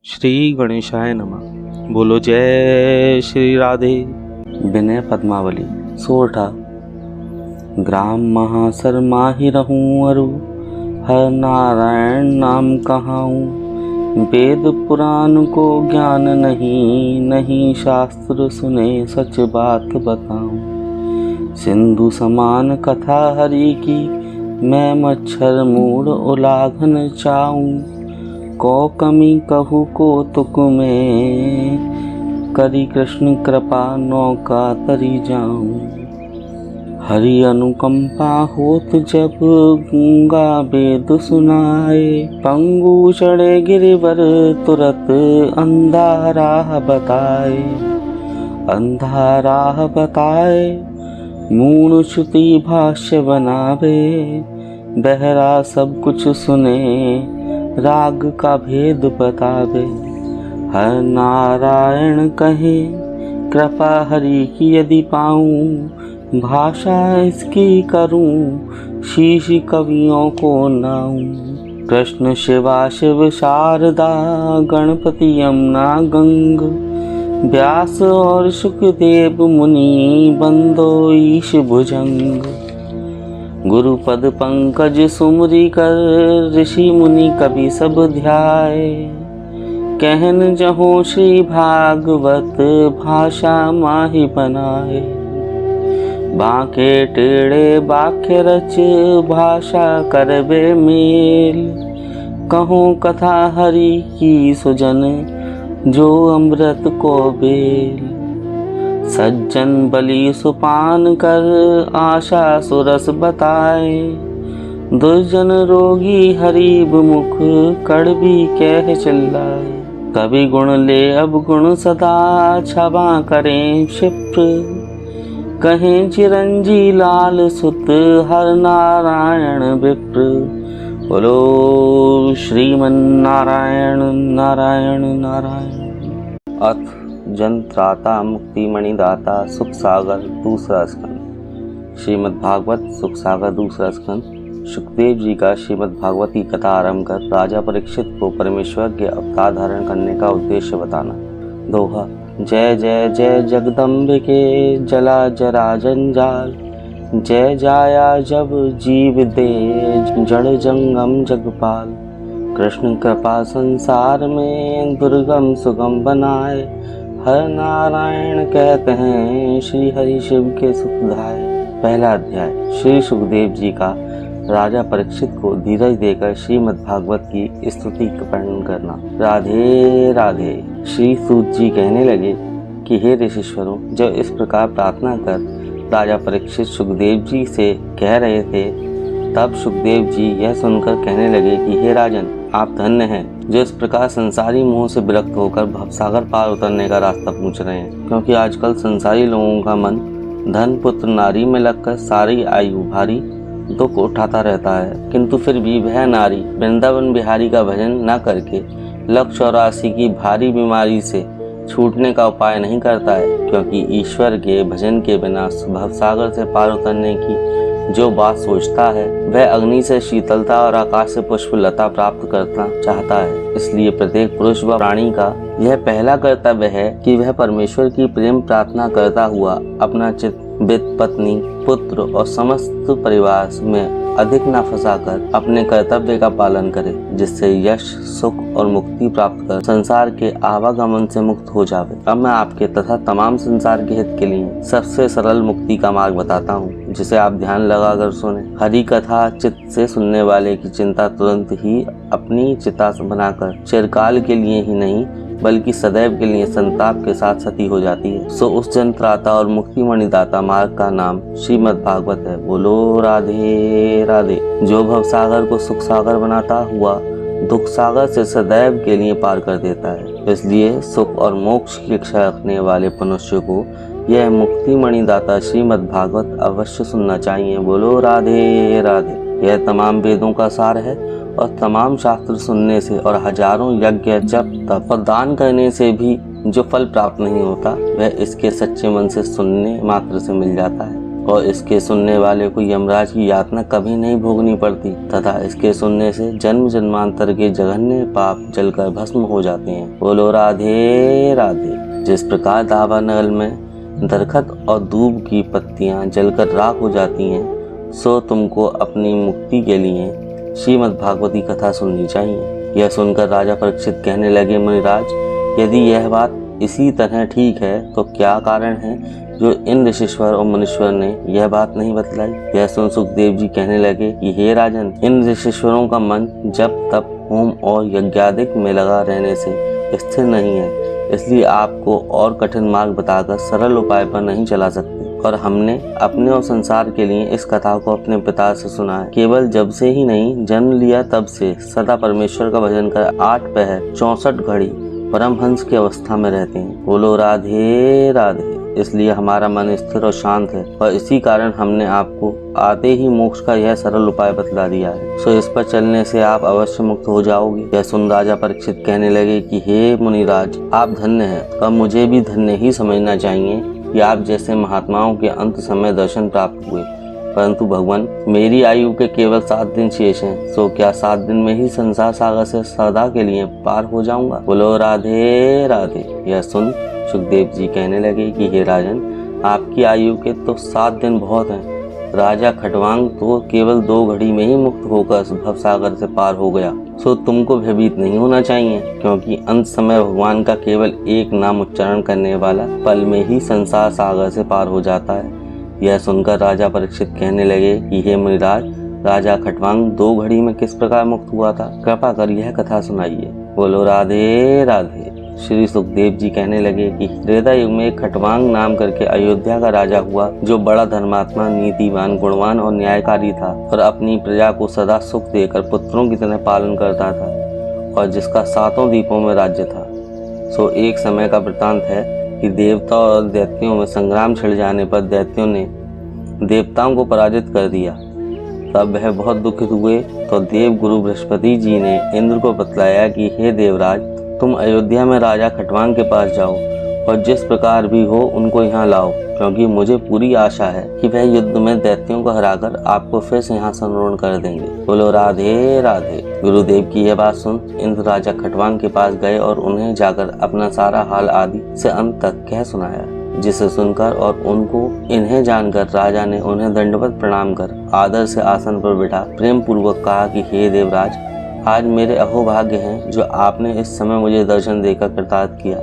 श्री गणेशाय नमः। बोलो जय श्री राधे। विनय पद्मावली सोरठा। ग्राम महासर माहि रहूं अरु, हर नारायण नाम कहाऊं। वेद पुराण को ज्ञान नहीं, नहीं शास्त्र सुने सच बात बताऊं। सिंधु समान कथा हरि की, मैं मच्छर मूड उलाघन चाऊं। को कमी कहू को तुक में, करी कृष्ण कृपा नौका तरी जाऊं। हरि अनुकंपा होत जब, गूंगा वेद सुनाए। पंगु चढ़े गिरिवर तुरत, अंधा राह बताए। अंधा राह बताए, मूढ़ श्रुति भाष्य बनावे। बहरा सब कुछ सुने, राग का भेद बतावे। हर नारायण कहे, कृपा हरि की यदि पाऊं। भाषा इसकी करूं, शीश कवियों को नाऊं। कृष्ण शिवा शिव शारदा, गणपति यमुना गंग। व्यास और सुखदेव मुनि, बंदो ईश भुजंग। गुरुपद पंकज सुमरी कर, ऋषि मुनि कवि सब ध्याए। कहन जहो श्री भागवत, भाषा माहि बनाए। बांके टेढ़े बाख्य रच, भाषा करबे मेल। कहो कथा हरि की सुजन, जो अमृत को बेल। सज्जन बलि सुपान कर, आशा सुरस बताए। दुर्जन रोगी हरि मुख, कड़वी कह चिल्लाए। कवि गुण ले अब गुण सदा, क्षमा करें क्षिप्र। कहें चिरंजी लाल सुत, हर नारायण विप्र। बोलो श्रीमन नारायण नारायण नारायण। अथ जन त्राता मुक्ति मणिदाता, सुख सागर दूसरा स्कंद। श्रीमद् भागवत सुख सागर दूसरा स्कंद। सुखदेव जी का श्रीमद् भागवत की कथा आरंभ कर राजा परीक्षित को परमेश्वर के अवतार धारण करने का उद्देश्य बताना। दोहा। जय जय जय जगदम्बिके, जला जरा जंजाल। जय जाया जब जीव दे, जड़ जंगम जगपाल। कृष्ण कृपा संसार में, दुर्गम सुगम बनाए। हर नारायण कहते हैं, श्री हरि शिव के सुखदाय। पहला अध्याय। श्री सुखदेव जी का राजा परीक्षित को धीरज देकर श्रीमद् भागवत की स्तुति का वर्णन करना। राधे राधे। श्री सूत जी कहने लगे कि हे ऋषीश्वरों, जब इस प्रकार प्रार्थना कर राजा परीक्षित सुखदेव जी से कह रहे थे, तब सुखदेव जी यह सुनकर कहने लगे कि हे राजन, आप धन्य हैं जो इस प्रकार संसारी मोह से विरक्त होकर भवसागर पार उतरने का रास्ता पूछ रहे हैं। क्योंकि आजकल संसारी लोगों का मन धन पुत्र नारी में लगकर सारी आयु भारी दुख उठाता रहता है, किंतु फिर भी वह नारी वृंदावन बिहारी का भजन न करके 184 की भारी बीमारी से छूटने का उपाय नहीं करता है। क्योंकि ईश्वर के भजन के बिना भवसागर से पार उतरने की जो बात सोचता है, वह अग्नि से शीतलता और आकाश से पुष्प लता प्राप्त करना चाहता है। इसलिए प्रत्येक पुरुष व प्राणी का यह पहला कर्तव्य है कि वह परमेश्वर की प्रेम प्रार्थना करता हुआ अपना चित्त वित्त, पत्नी, पुत्र और समस्त परिवार में अधिक न फंसाकर अपने कर्तव्य का पालन करे, जिससे यश, सुख और मुक्ति प्राप्त कर संसार के आवागमन से मुक्त हो जावे। अब मैं आपके तथा तमाम संसार के हित के लिए सबसे सरल मुक्ति का मार्ग बताता हूँ, जिसे आप ध्यान लगाकर सुने। हरि कथा चित्त से सुनने वाले की चिंता तुरंत ही अपनी चिता बनाकर चिरकाल के लिए ही नहीं बल्कि सदैव के लिए संताप के साथ सती हो जाती है। सो उस जन त्राता और मुक्ति मणिदाता मार्ग का नाम श्रीमद् भागवत है। बोलो राधे राधे। जो भवसागर को सुख सागर बनाता हुआ दुख सागर से सदैव के लिए पार कर देता है। इसलिए सुख और मोक्ष की इच्छा रखने वाले मनुष्य को यह मुक्ति मणिदाता श्रीमद् भागवत अवश्य सुनना चाहिए। बोलो राधे राधे। यह तमाम वेदों का सार है और तमाम शास्त्र सुनने से और हजारों यज्ञ, जप, तप और दान करने से भी जो फल प्राप्त नहीं होता, वह इसके सच्चे मन से सुनने मात्र से मिल जाता है। और इसके सुनने वाले को यमराज की यातना कभी नहीं भोगनी पड़ती तथा इसके सुनने से जन्म जन्मांतर के जघन्य पाप जलकर भस्म हो जाते हैं। बोलो राधे राधे। जिस प्रकार दावानल में दरखत और दूब की पत्तियां जलकर राख हो जाती हैं, सो तुमको अपनी मुक्ति के लिए श्रीमद् भागवती कथा सुननी चाहिए। यह सुनकर राजा परीक्षित कहने लगे, मुनिराज, यदि यह बात इसी तरह ठीक है तो क्या कारण है जो इन ऋषिश्वर और मुनीश्वर ने यह बात नहीं बतलाई। यह सुन सुखदेव जी कहने लगे कि हे राजन, इन ऋषिश्वरों का मन जब तब होम और यज्ञादिक में लगा रहने से स्थिर नहीं है, इसलिए आपको और कठिन मार्ग बताकर सरल उपाय पर नहीं चला सकते। और हमने अपने और संसार के लिए इस कथा को अपने पिता से सुना है। केवल जब से ही नहीं, जन्म लिया तब से सदा परमेश्वर का भजन कर 8 पहर 64 घड़ी परमहंस की अवस्था में रहते हैं। बोलो राधे राधे। इसलिए हमारा मन स्थिर और शांत है और इसी कारण हमने आपको आते ही मोक्ष का यह सरल उपाय बतला दिया है। सो इस पर चलने से आप अवश्य मुक्त हो जाओगे। यह सुन राजा परीक्षित कहने लगे कि हे मुनिराज, आप धन्य हैं और मुझे भी धन्य ही समझना चाहिए कि आप जैसे महात्माओं के अंत समय दर्शन प्राप्त हुए। परंतु भगवान, मेरी आयु के केवल 7 दिन शेष हैं, सो क्या 7 दिन में ही संसार सागर से सदा के लिए पार हो जाऊंगा। बोलो राधे राधे। यह सुन सुखदेव जी कहने लगे कि हे राजन, आपकी आयु के तो 7 दिन बहुत हैं। राजा खटवांग तो केवल 2 घड़ी में ही मुक्त होकर भव सागर से पार हो गया। सो तुमको भयभीत नहीं होना चाहिए, क्योंकि अंत समय भगवान का केवल एक नाम उच्चारण करने वाला पल में ही संसार सागर से पार हो जाता है। यह सुनकर राजा परीक्षित कहने लगे कि हे मुनिराज, राजा खटवांग 2 घड़ी में किस प्रकार मुक्त हुआ था, कृपा कर यह कथा सुनाइए। बोलो राधे राधे। श्री सुखदेव जी कहने लगे कि त्रेता युग में एक खटवांग नाम करके अयोध्या का राजा हुआ, जो बड़ा धर्मात्मा, नीतिवान, गुणवान और न्यायकारी था और अपनी प्रजा को सदा सुख देकर पुत्रों की तरह पालन करता था और जिसका 7 द्वीपों में राज्य था। सो एक समय का वृतांत है कि देवता और दैत्यों में संग्राम छिड़ जाने पर दैत्यों ने देवताओं को पराजित कर दिया। तब वह बहुत दुखित हुए तो देव गुरु बृहस्पति जी ने इंद्र को बतलाया कि हे देवराज, तुम अयोध्या में राजा खटवांग के पास जाओ और जिस प्रकार भी हो उनको यहाँ लाओ, क्योंकि मुझे पूरी आशा है कि वह युद्ध में दैत्यों को हराकर आपको फिर सिंहासनारूढ़ कर देंगे। बोलो राधे राधे। गुरुदेव की यह बात सुन इंद्र राजा खटवांग के पास गए और उन्हें जाकर अपना सारा हाल आदि से अंत तक कह सुनाया, जिसे सुनकर और उनको इन्हें जानकर राजा ने उन्हें दंडवत प्रणाम कर आदर से आसन पर बिठा प्रेम पूर्वक कहा कि हे देवराज, आज मेरे अहोभाग्य हैं जो आपने इस समय मुझे दर्शन देकर कृतार्थ किया,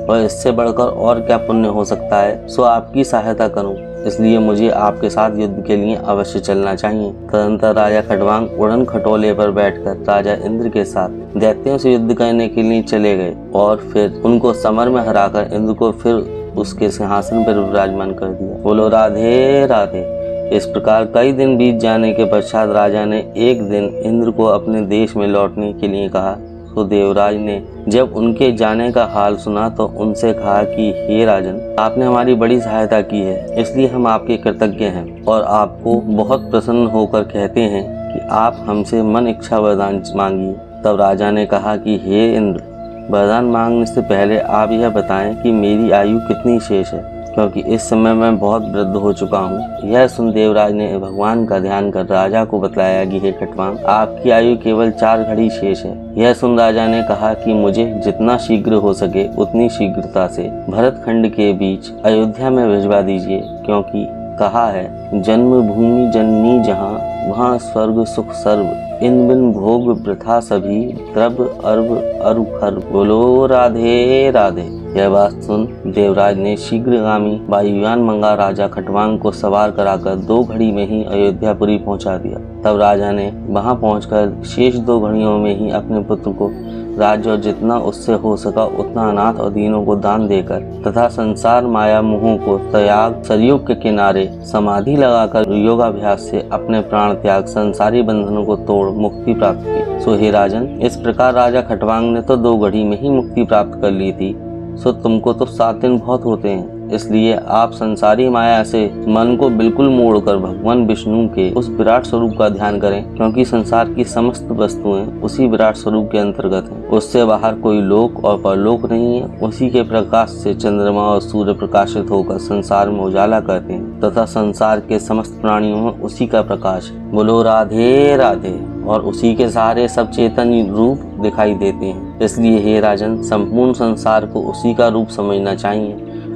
और इससे बढ़कर और क्या पुण्य हो सकता है। सो आपकी सहायता करूं, इसलिए मुझे आपके साथ युद्ध के लिए अवश्य चलना चाहिए। तदंतर राजा खटवांग उड़न खटोले पर बैठकर राजा इंद्र के साथ दैत्यों से युद्ध करने के लिए चले गए और फिर उनको समर में हराकर इंद्र को फिर उसके सिंहासन पर विराजमान कर दिया। बोलो राधे राधे। इस प्रकार कई दिन बीत जाने के पश्चात राजा ने एक दिन इंद्र को अपने देश में लौटने के लिए कहा। तो देवराज ने जब उनके जाने का हाल सुना तो उनसे कहा कि हे राजन, आपने हमारी बड़ी सहायता की है, इसलिए हम आपके कृतज्ञ हैं और आपको बहुत प्रसन्न होकर कहते हैं कि आप हमसे मन इच्छा वरदान मांगिए। तब राजा ने कहा कि हे इंद्र, वरदान मांगने से पहले आप यह बताएं कि मेरी आयु कितनी शेष है, क्योंकि इस समय मैं बहुत वृद्ध हो चुका हूँ। यह सुन देवराज ने भगवान का ध्यान कर राजा को बतलाया कि हे खटवांग, आपकी आयु केवल 4 घड़ी शेष है। यह सुन राजा ने कहा कि मुझे जितना शीघ्र हो सके उतनी शीघ्रता से भरत खंड के बीच अयोध्या में भिजवा दीजिए, क्योंकि कहा है जन्मभूमि जननी जहाँ, वहाँ स्वर्ग सुख सर्व, इन बिन भोग वृथा सभी, द्रव्य अर्व अरुखर। बोलो राधे राधे। यह बात सुन देवराज ने शीघ्रगामी वायुयान मंगा राजा खटवांग को सवार कराकर 2 घड़ी में ही अयोध्यापुरी पहुंचा दिया। तब राजा ने वहां पहुंचकर शेष 2 घड़ियों में ही अपने पुत्र को राज्य और जितना उससे हो सका उतना अनाथ और दीनों को दान देकर तथा संसार माया मोहों को त्याग सरयू के किनारे समाधि लगाकर योगाभ्यास से अपने प्राण त्याग संसारी बंधनों को तोड़ मुक्ति प्राप्त की। सो हे राजन, इस प्रकार राजा खटवांग ने तो 2 घड़ी में ही मुक्ति प्राप्त कर ली थी, सो तुमको तो 7 दिन बहुत होते हैं, इसलिए आप संसारी माया से मन को बिल्कुल मोड़कर भगवान विष्णु के उस विराट स्वरूप का ध्यान करें, क्योंकि संसार की समस्त वस्तुएं उसी विराट स्वरूप के अंतर्गत हैं। उससे बाहर कोई लोक और परलोक नहीं है। उसी के प्रकाश से चंद्रमा और सूर्य प्रकाशित होकर संसार में उजाला करते हैं तथा संसार के समस्त प्राणियों में उसी का प्रकाश है। बोलो राधे राधे। और उसी के सहारे सब चेतन रूप दिखाई देते हैं। इसलिए हे राजन, संपूर्ण संसार को उसी का रूप समझना चाहिए,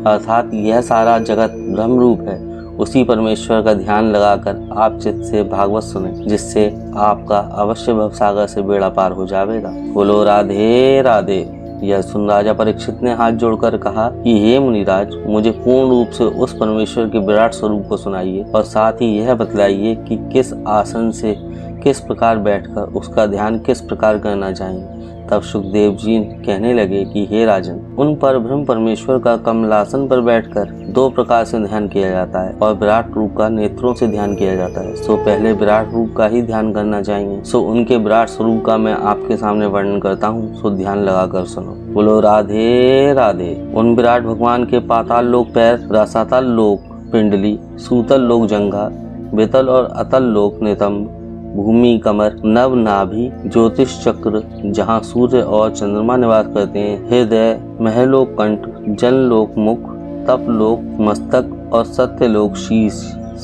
अर्थात यह सारा जगत ब्रह्म रूप है। उसी परमेश्वर का ध्यान लगाकर आप चित्त से भागवत सुने, जिससे आपका अवश्य भवसागर से बेड़ा पार हो जाएगा। बोलो राधे राधे। यह सुन राजा परीक्षित ने हाथ जोड़कर कहा कि हे मुनिराज, मुझे पूर्ण रूप से उस परमेश्वर के विराट स्वरूप को सुनाइए और साथ ही यह बतलाइए कि किस आसन से किस प्रकार बैठकर उसका ध्यान किस प्रकार करना चाहिए। तब सुखदेव जी कहने लगे कि हे राजन, उन पर ब्रह्म परमेश्वर का कमलासन पर बैठकर दो प्रकार से ध्यान किया जाता है और विराट रूप का नेत्रों से ध्यान किया जाता है। सो पहले विराट रूप का ही ध्यान करना चाहिए। सो उनके विराट स्वरूप का मैं आपके सामने वर्णन करता हूँ, सो ध्यान लगाकर सुनो। बोलो राधे राधे। उन विराट भगवान के पाताल लोक पैर, रसातल लोक पिंडली, सूतल लोक जंघा, बेतल और अतल लोक नितंब, भूमि कमर, नव नाभि, ज्योतिष चक्र जहाँ सूर्य और चंद्रमा निवास करते हैं, हृदय, महलोक कंठ, जल लोक मुख, तप लोक मस्तक और सत्य लोक शीश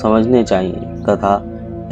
समझने चाहिए तथा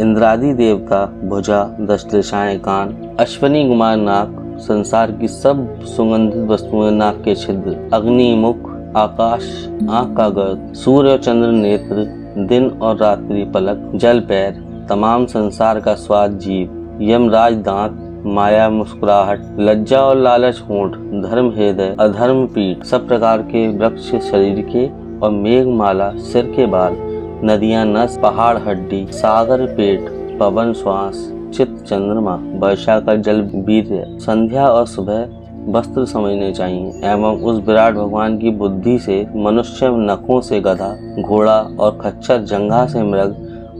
इंद्रादि देवता भुजा, 10 दिशाएं कान, अश्वनी कुमार नाक, संसार की सब सुगंधित वस्तुएं नाक के छिद्र, अग्नि मुख, आकाश आँख का गर्द, सूर्य और चंद्र नेत्र, दिन और रात्रि पलक, जल पैर, तमाम संसार का स्वाद जीव, यमराज दांत, माया मुस्कुराहट, लज्जा और लालच होंठ, धर्म हृदय, अधर्म पीठ, सब प्रकार के वृक्ष शरीर के और मेघमाला सिर के बाल, नदियां नस, पहाड़ हड्डी, सागर पेट, पवन श्वास, चित्त चंद्रमा, वर्षा का जल वीर्य, संध्या और सुबह वस्त्र समझने चाहिए एवं उस विराट भगवान की बुद्धि से मनुष्य, नखों से गधा, घोड़ा और खच्चर, जंघा से मृग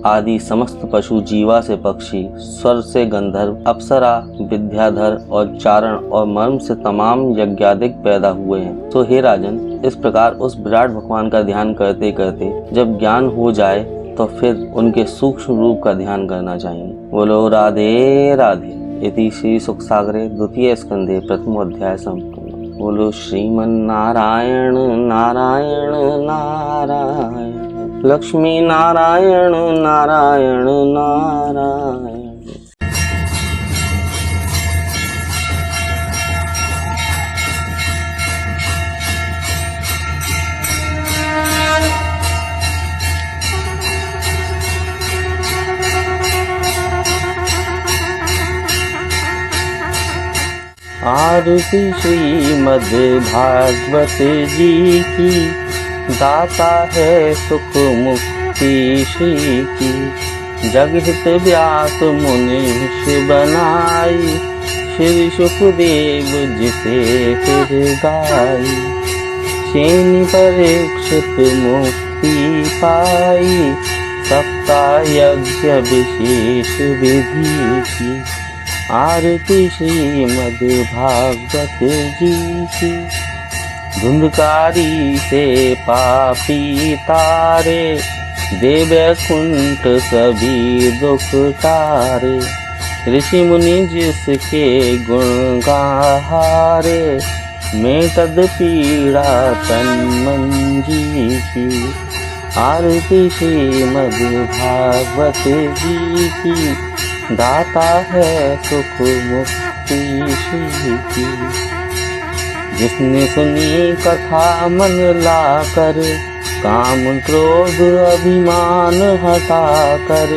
आदि समस्त पशु, जीवा से पक्षी, स्वर से गंधर्व, अप्सरा, विद्याधर और चारण और मर्म से तमाम यज्ञादिक पैदा हुए हैं। तो हे राजन, इस प्रकार उस विराट भगवान का ध्यान करते करते जब ज्ञान हो जाए तो फिर उनके सूक्ष्म रूप का ध्यान करना चाहिए। बोलो राधे राधे। इति श्री सुखसागरे द्वितीय स्कंधे प्रथम अध्याय संपूर्ण। बोलो श्रीमन नारायण नारायण नारायण, लक्ष्मी नारायण नारायण नारायण। आरती श्रीमद् भागवत जी की, दाता है सुख मुक्ति श्री की। जगहित व्यास मुनीश बनाई, श्री सुखदेव जिसे फिर गाई। शेनि परीक्षित मुक्ति पाई, सप्ताह यज्ञ विशेष विधि की। आरती श्रीमद् भागवत जी की। धुंधकारी से पापी तारे, दे वैकुंठ सभी दुख तारे। ऋषि मुनि जिसके गुण गाहारे, मेटद पीड़ा तन मन जी की। आरती श्रीमद् भागवत जी की, दाता है सुख मुक्ति श्री की। जिसने सुनी कथा मन लाकर, काम क्रोध अभिमान हटाकर,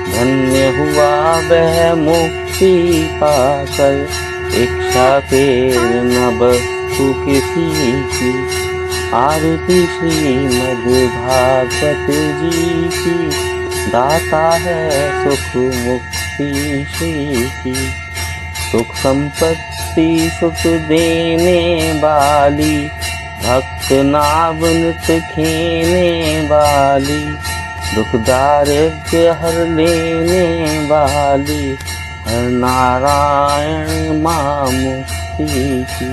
धन्य हुआ वह मुक्ति पाकर। इच्छा फेर न बस्तु किसी की। आरती श्रीमद् भागवत जी की, दाता है सुख मुक्ति श्री की। सुख संपत्ति सुख देने वाली, भक्त नाम नित खेने वाली। दुख दारिद्र्य हर लेने वाली, हर नारायण मां मुक्ति की।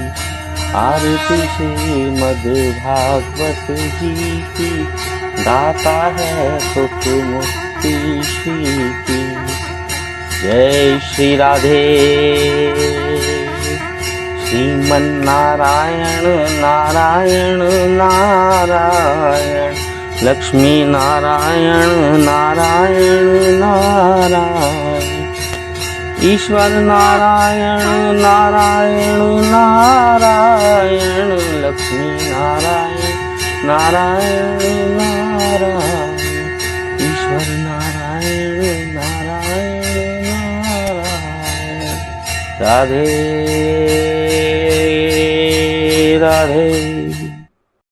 आरती श्रीमद् भागवत जी की, दाता है सुख मुक्ति श्री की। जय श्री राधे। श्रीमन नारायण नारायण नारायण, लक्ष्मी नारायण नारायण नारायण, ईश्वर नारायण नारायण नारायण, लक्ष्मी नारायण नारायण नारायण, ईश्वर नारायण नारायण नारायण। राधे राधे।